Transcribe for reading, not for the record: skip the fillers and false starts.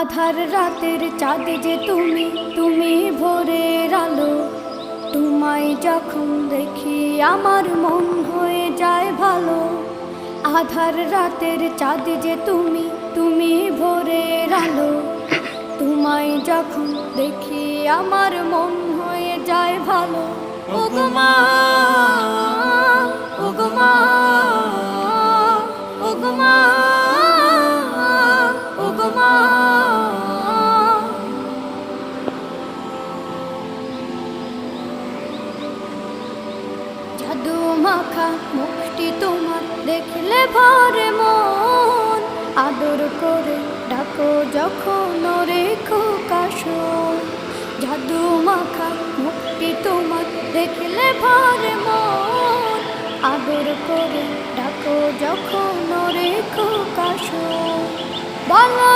আধার রাতের চাঁদ যে তুমি, তুমি ভোরের আলো। তোমায় যখন দেখি আমার মন হয়ে যায় ভালো। আধার রাতের চাঁদ যে তুমি, তুমি ভোরের আলো। তোমায় যখন দেখি আমার মন হয়ে যায় ভালো। ওগো মা, ওগো মা, ওগো মা, ওগো মা। জাদু মাখা মুখটি তোমার দেখলে ভরে মন। আদর করে ডাকো যখন রেখো কাশন। জাদু মাখা মুখটি তোমার দেখলে ভরে মন। আদর করে ডাকো যখন রেখো কাশন। বলো